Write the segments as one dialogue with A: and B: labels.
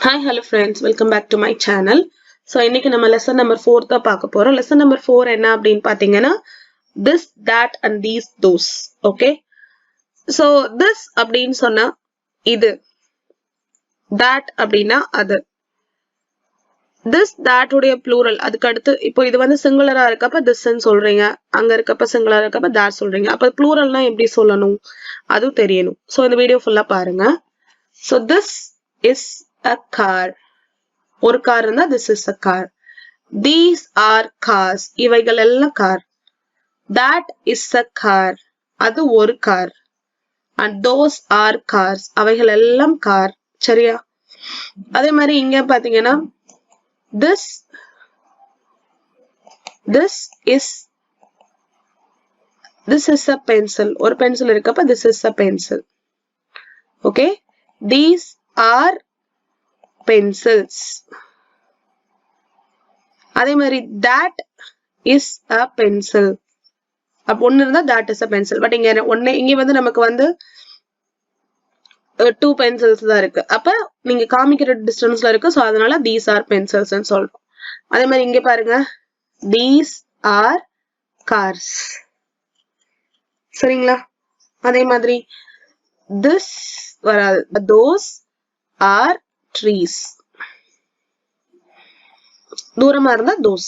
A: Hi, hello friends, welcome back to my channel. So இன்னைக்கு நம்ம lesson number 4 தான் பார்க்க போறோம். Lesson number 4 என்ன அப்படினு பாத்தீங்கன்னா this, that and these, those. Okay? So this அப்படினு சொன்னா இது, that அப்படினா அது. This, that உடைய plural. அதுக்கு அடுத்து இப்போ இது வந்து singular இருக்கப்ப this ன்னு சொல்றீங்க. அங்க இருக்கப்ப singular இருக்கப்ப that சொல்றீங்க. அப்ப pluralனா எப்படி சொல்லணும்? அது தெரியணும். So இந்த வீடியோ ஃபுல்லா பாருங்க. So this is a car. ஒரு கார் இருந்தா this is a car. These are cars. இவைகள் எல்லாம் car. That is a car. அது ஒரு car. And those are cars. அவைகள் எல்லாம் கார். சரியா? அதே மாதிரி இங்க பாத்தீங்கன்னா this is a pencil. ஒரு பென்சில் இருக்கப்ப this is a pencil. Okay? These are pencils. அதே மாதிரி that is a pencil. அப்ப ஒன்னு இருந்தா that is a pencil. But இங்க வந்து நமக்கு வந்து 2 pencils தான் இருக்கு. அப்ப நீங்க காமிக்கிற டிஸ்டன்ஸ்ல இருக்கு. சோ அதனால these are pencils ன்னு சொல்றோம். அதே மாதிரி இங்க பாருங்க these are cars. சரிங்களா? அதே மாதிரி this வராது. Those are trees. தூரமா இருந்தா those.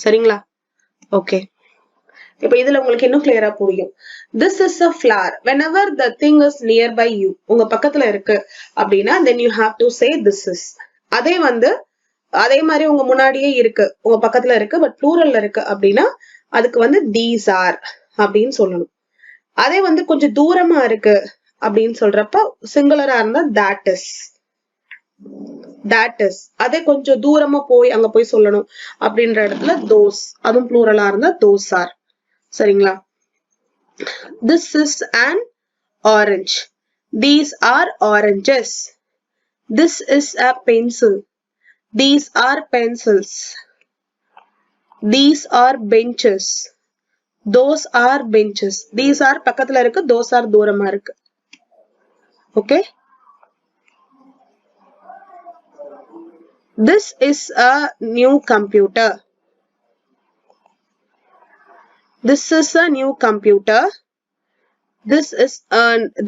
A: சரிங்களா? ஓகே. இப்போ இதுல உங்களுக்கு இன்னும் கிளியரா புரியும். This is a flower. Whenever the thing is nearby you, உங்க பக்கத்துல இருக்கு அப்படின்னா then you have to say this is. அதே மாதிரி உங்க முன்னாடியே இருக்கு, உங்க பக்கத்துல இருக்கு பட் ப்ளூரல்ல இருக்கு அப்படின்னா அதுக்கு வந்து these are அப்படின்னு சொல்லணும். அதே வந்து கொஞ்சம் தூரமா இருக்கு அப்படின்னு சொல்றப்ப சிங்குலரா இருந்தா that is. அதே கொஞ்சம் தூரமா போய் அங்க போய் சொல்லணும் அப்படின்ற இடத்துல those. அதுவும் ப்ளூரலா இருந்தா those are. சரிங்களா? This is an orange. These are oranges. This is a pencil. These are pencils. These are benches. Those are benches. These are பக்கத்துல இருக்கு, those are தூரமா இருக்கு. Okay? This is a new computer. This is a new computer.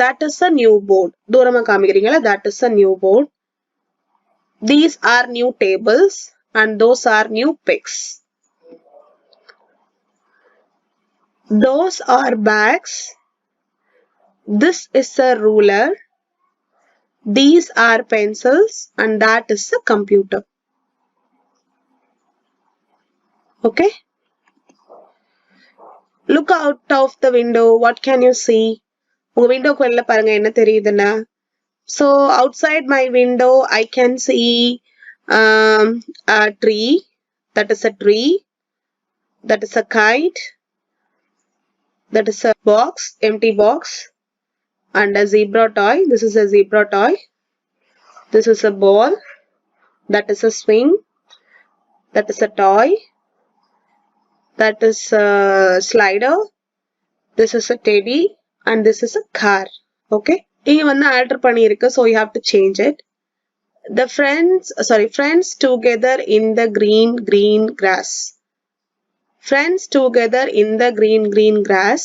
A: That is a new board. தூரமா காமிக்கிறீங்களா? That is a new board. These are new tables and those are new pegs. Those are bags. This is a ruler. These are pencils and that is a computer. Okay? Look out of the window. What can you see? உங்க விண்டோக்கு வெளில பாருங்க என்ன தெரியுதுன்னா. So outside my window I can see a tree. That is a tree. That is a kite. That is a box, empty box. And a zebra toy. This is a zebra toy. This is a ball. That is a swing. That is a toy. That is a slider. This is a teddy. And this is a car. Okay? இங்க வந்து alter பண்ணியிருக்கு. So you have to change it. The friends together in the green grass. Friends together in the green grass.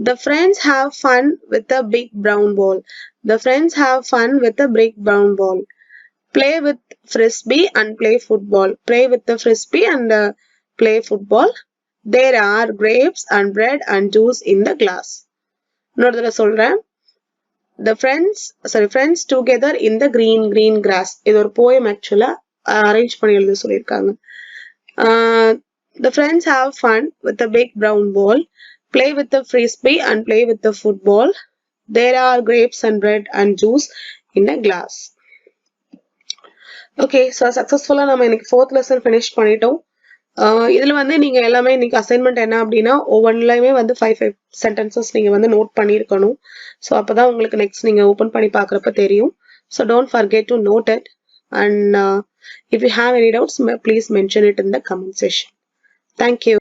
A: The friends have fun with a big brown ball. The friends have fun with a big brown ball. Play with frisbee and play football. Play with the frisbee and play football. There are grapes and bread and juice in the glass. இன்னொரு தடவை சொல்றேன். The friends together in the green grass. இது ஒரு poem actually arrange பண்ணி எழுத சொல்லிருக்காங்க. The friends have fun with a big brown ball. Play with the frisbee and play with the football. There are grapes and bread and juice in a glass. Okay, so successfully நம்ம இன்னைக்கு 4th lesson finish பண்ணிட்டோம். இதுல வந்து நீங்க எல்லாமே இன்னைக்கு assignment என்ன அப்படின்னா ஒவ்வொன்றுலயுமே வந்து 5 sentences நீங்க வந்து நோட் பண்ணிருக்கணும். ஸோ அப்பதான் உங்களுக்கு நெக்ஸ்ட் நீங்க ஓபன் பண்ணி பாக்குறப்ப தெரியும். So don't forget to note it and if you have any doubts please mention it in the comment section. Thank you.